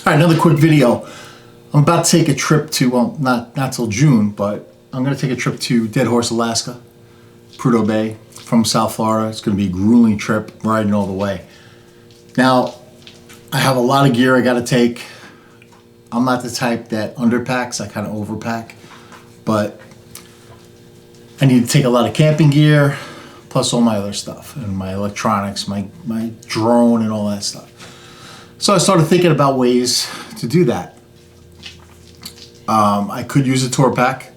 All right, another quick video. I'm about to take a trip to, well, not till June, but I'm going to take a trip to Dead Horse, Alaska, Prudhoe Bay from South Florida. It's going to be a grueling trip, riding all the way. Now, I have a lot of gear I got to take. I'm not the type that underpacks, I kind of overpack, but I need to take a lot of camping gear, plus all my other stuff, and my electronics, my drone and all that stuff. So I started thinking about ways to do that. I could use a tour pack,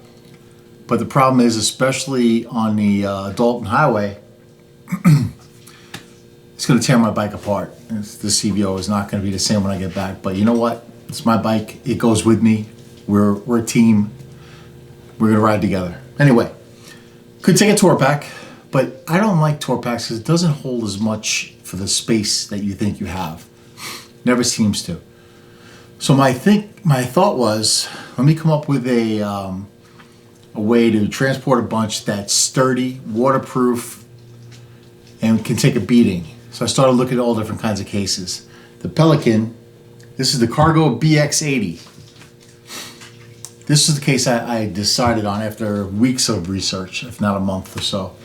but the problem is, especially on the Dalton Highway, it's going to tear my bike apart. The CVO is not going to be the same when I get back. But you know what? It's my bike. It goes with me. We're a team. We're going to ride together. Anyway, could take a tour pack, but I don't like tour packs because it doesn't hold as much for the space that you think you have. Never seems to. So my thought was, let me come up with a way to transport a bunch that's sturdy, waterproof, and can take a beating. So I started looking at all different kinds of cases. The Pelican, this is the Cargo BX80. This is the case I decided on after weeks of research, if not a month or so.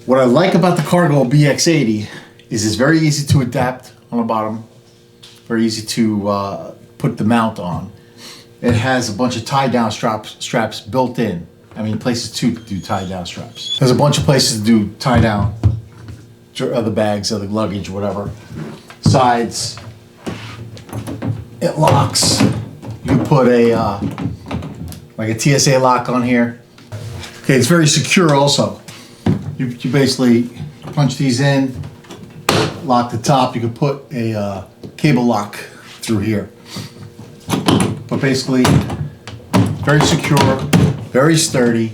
What I like about the Cargo BX80 is it's very easy to adapt on the bottom, very easy to put the mount on. It has a bunch of tie-down straps built in. I mean, places to do tie-down straps. There's a bunch of places to do tie-down other bags, other luggage, whatever. Sides. It locks. You put a like a TSA lock on here. Okay, it's very secure also. You basically punch these in, lock the top. You can put a cable lock through here. But basically, very secure, very sturdy,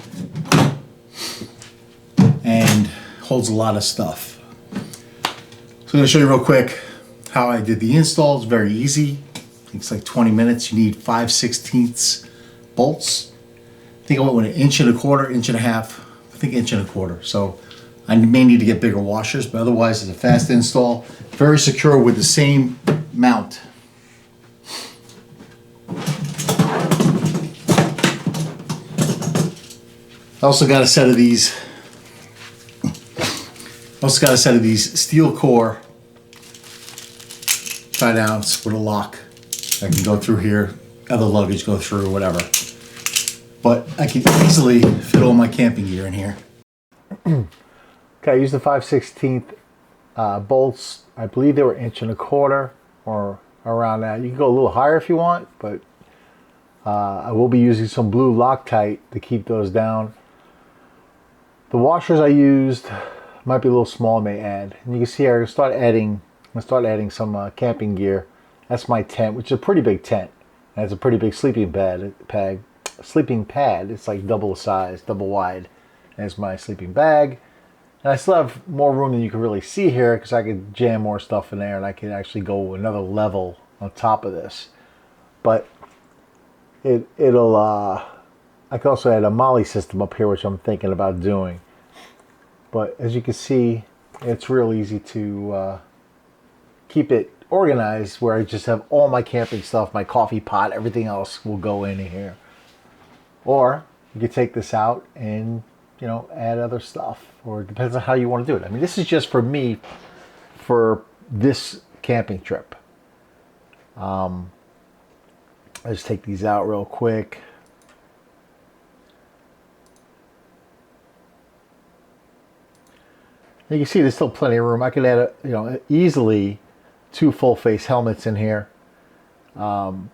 and holds a lot of stuff. So I'm going to show you real quick how I did the install. It's very easy. It's like 20 minutes. You need 5/16 bolts. I think I went with 1.25 inches, 1.5 inches. I think 1.25 inches. So I may need to get bigger washers, but otherwise it's a fast install. Very secure with the same mount. I also got a set of these. Steel core tie downs with a lock. I can go through here, other luggage go through, whatever. But I can easily fit all my camping gear in here. Okay, I used the 5/16 bolts. I believe they were 1.25 inches or around that. You can go a little higher if you want, but I will be using some blue Loctite to keep those down. The washers I used might be a little small, I may add. And you can see here, I'm going to start adding some camping gear. That's my tent, which is a pretty big tent. And it's a pretty big sleeping pad. It's like double the size, double wide. There's my sleeping bag. And I still have more room than you can really see here because I could jam more stuff in there and I can actually go another level on top of this. But I can also add a molly system up here, which I'm thinking about doing. But as you can see, it's real easy to keep it organized where I just have all my camping stuff, my coffee pot, everything else will go in here. Or you could take this out and, you know, add other stuff, or it depends on how you want to do it. I mean, this is just for me for this camping trip. I just take these out real quick. You can see there's still plenty of room. I could add, easily 2 full face helmets in here. And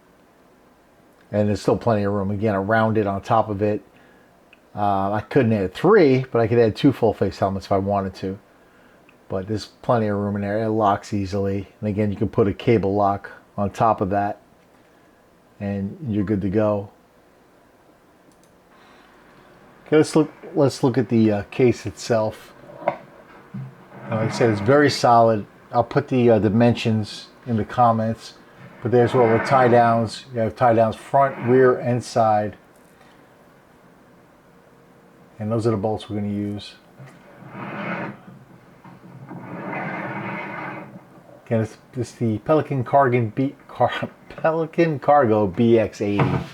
there's still plenty of room. Again, around it, on top of it. I couldn't add 3, but I could add 2 full face helmets if I wanted to. But there's plenty of room in there. It locks easily. And again, you can put a cable lock on top of that. And you're good to go. Okay, let's look at the case itself. Like I said, it's very solid. I'll put the dimensions in the comments. But there's all the tie downs. You have tie downs front, rear, and side. And those are the bolts we're going to use. Again, it's the Pelican Pelican Cargo BX80.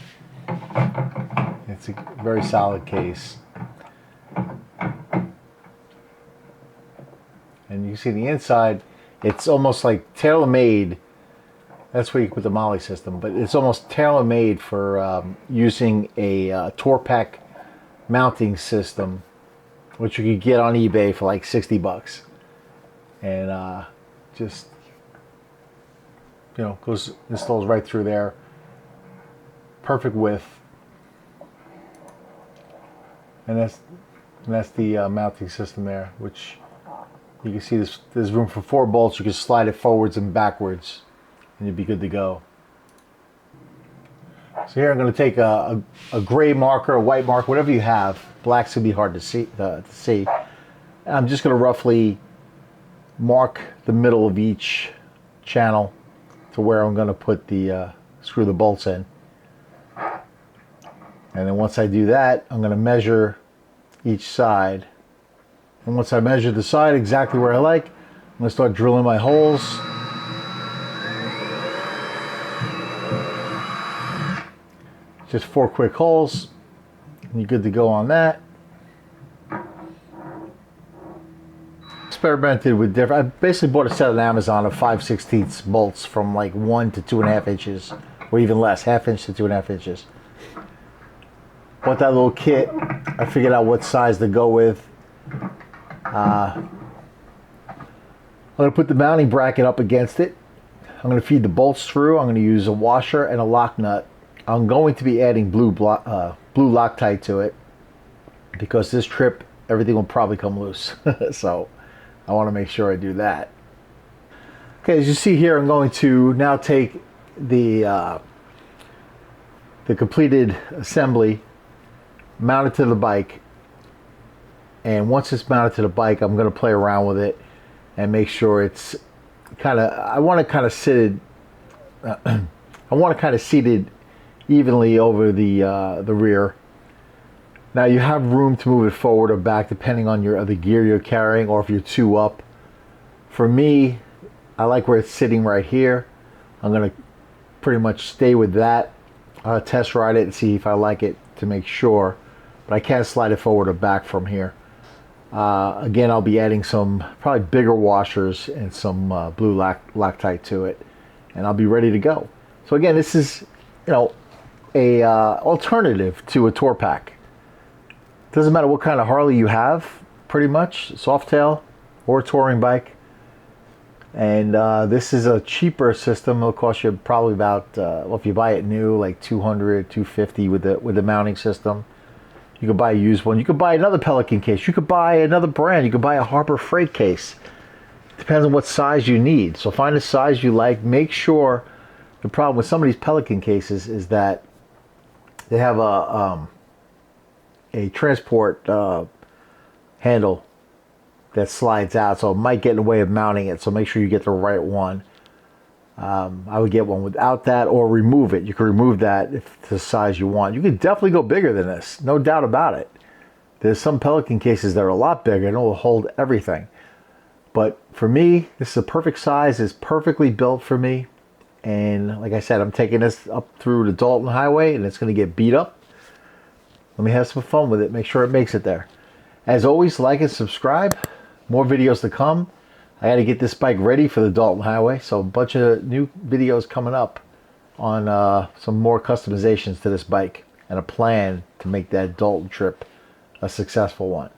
It's a very solid case. And you can see the inside, it's almost like tailor-made. That's where you put the MOLLE system, but it's almost tailor-made for using a tour pack mounting system, which you could get on eBay for like 60 bucks. And just, you know, installs right through there. Perfect width. And that's the mounting system there, which you can see there's room for 4 bolts. You can slide it forwards and backwards, and you'd be good to go. So here I'm going to take a gray marker, a white marker, whatever you have. Black's going to be hard to see. I'm just going to roughly mark the middle of each channel to where I'm going to put screw the bolts in. And then once I do that, I'm going to measure each side. And once I measure the side exactly where I like, I'm going to start drilling my holes. Just 4 quick holes, and you're good to go on that. Experimented with different. I basically bought a set on Amazon of 5/16 bolts from like 1 to 2.5 inches, or even less, 1/2 inch to 2.5 inches. Bought that little kit. I figured out what size to go with. I'm going to put the mounting bracket up against it. I'm going to feed the bolts through. I'm going to use a washer and a lock nut. I'm going to be adding blue Loctite to it because this trip everything will probably come loose. So I want to make sure I do that. Okay, as you see here, I'm going to now take the completed assembly, mount it to the bike, and once it's mounted to the bike, I'm going to play around with it and make sure it's kind of. I want to kind of seated evenly over the rear. Now you have room to move it forward or back depending on the gear you're carrying, or if you're 2 up. For me, I like where it's sitting right here. I'm going to pretty much stay with that. Test ride it and see if I like it to make sure, but I can't slide it forward or back from here. Again, I'll be adding some probably bigger washers and some blue Loctite to it, and I'll be ready to go. So again, this is, you know, a alternative to a tour pack. Doesn't matter what kind of Harley you have, pretty much, Softail or a touring bike. And this is a cheaper system. It'll cost you probably about, well, if you buy it new, like $200, $250 with the mounting system. You could buy a used one. You could buy another Pelican case. You could buy another brand. You could buy a Harbor Freight case. Depends on what size you need. So find a size you like. Make sure. The problem with some of these Pelican cases is that they have a transport handle that slides out, so it might get in the way of mounting it. So make sure you get the right one. I would get one without that, or remove it. You can remove that if it's the size you want. You can definitely go bigger than this, no doubt about it. There's some Pelican cases that are a lot bigger and it will hold everything. But for me, this is a perfect size. It's perfectly built for me. And like I said, I'm taking this up through the Dalton Highway, and it's going to get beat up. Let me have some fun with it. Make sure it makes it there. As always, like and subscribe. More videos to come. I got to get this bike ready for the Dalton Highway, so a bunch of new videos coming up on some more customizations to this bike and a plan to make that Dalton trip a successful one.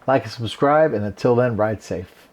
Like and subscribe, and until then, ride safe.